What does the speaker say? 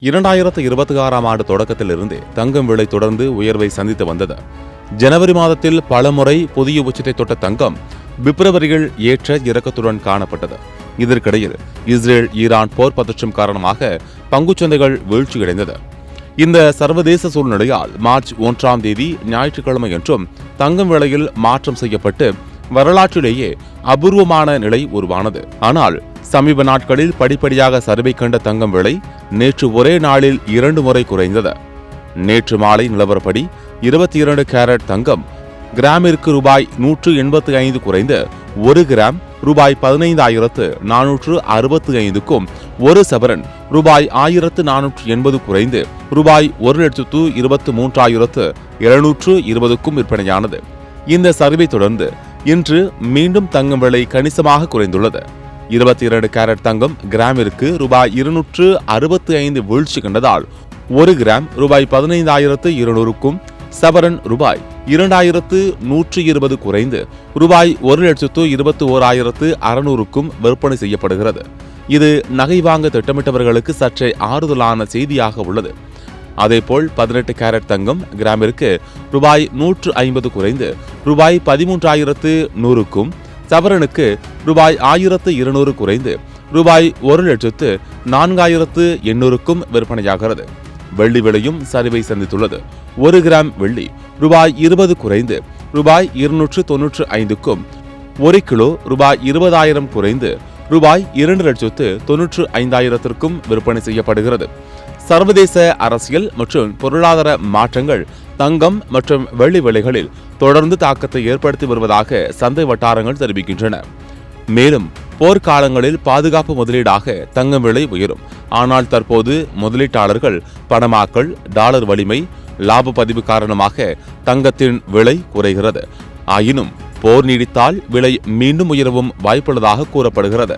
2026ஆம் ஆண்டு தொடக்கத்திலிருந்தே தங்கம் விலை தொடர்ந்து உயர்வை சந்தித்து வந்தது. ஜனவரி மாதத்தில் பலமுறை புதிய உச்சத்தை தொட்ட தங்கம் பிப்ரவரியில் ஏற்ற இறக்கத்துடன் காணப்பட்டது. இதற்கிடையில் இஸ்ரேல் ஈரான் போர் பதற்றம் காரணமாக பங்குச்சந்தைகள் வீழ்ச்சியடைந்தது. இந்த சர்வதேச சூழ்நிலையால் மார்ச் 1ஆம் தேதி ஞாயிற்றுக்கிழமை என்றும் தங்கம் விலையில் மாற்றம் செய்யப்பட்டு வரலாற்றிலேயே அபூர்வமான நிலை உருவானது. ஆனால் சமீப நாட்களில் படிப்படியாக சரிவை கண்ட தங்கம் விலை நேற்று ஒரே நாளில் 2 முறை குறைந்தது. நேற்று மாலை நிலவரப்படி 22 கேரட் தங்கம் கிராமிற்கு ரூபாய் 185 குறைந்து 1 கிராம் ரூபாய் 15,465க்கும், 1 சவரன் ரூபாய் 1,480 குறைந்து ரூபாய் 1,23,720க்கும் விற்பனையானது. இந்த சரிவை தொடர்ந்து இன்று மீண்டும் தங்கம் விலை கணிசமாக குறைந்துள்ளது. 22 கேரட் தங்கம் கிராமிற்கு ரூபாய் 265 வீழ்ச்சி கண்டதால் 1 கிராம் ரூபாய் 15,200க்கும், சவரன் ரூபாய் 2,120 குறைந்து ரூபாய் 1,21,600க்கும் விற்பனை செய்யப்படுகிறது. இது நகை வாங்க திட்டமிட்டவர்களுக்கு சற்றே ஆறுதலான செய்தியாக உள்ளது. அதேபோல் 18 கேரட் தங்கம் கிராமிற்கு ரூபாய் 150 குறைந்து ரூபாய் 13,100க்கும், சவரனுக்கு ரூபாய் 1,200 குறைந்து ரூபாய் 1,04,800க்கும் விற்பனையாகிறது. வெள்ளி விலையும் சரிவை சந்தித்துள்ளது. 1 கிராம் வெள்ளி ரூபாய் 20 குறைந்து ரூபாய் 295க்கும், 1 கிலோ ரூபாய் 20,000 குறைந்து ரூபாய் 2,95,000க்கும் விற்பனை செய்யப்படுகிறது. சர்வதேச அரசியல் மற்றும் பொருளாதார மாற்றங்கள் தங்கம் மற்றும் வெள்ளி விலைகளில் தொடர்ந்து தாக்கத்தை ஏற்படுத்தி வருவதாக சந்தை வட்டாரங்கள் தெரிவிக்கின்றன. மேலும் போர்க்காலங்களில் பாதுகாப்பு முதலீடாக தங்கம் விலை உயரும். ஆனால் தற்போது முதலீட்டாளர்கள் பணமாக்கல், டாலர் வலிமை, லாப பதிவு காரணமாக தங்கத்தின் விலை குறைகிறது. ஆயினும் போர் நீடித்தால் விலை மீண்டும் உயரவும் வாய்ப்புள்ளதாக கூறப்படுகிறது.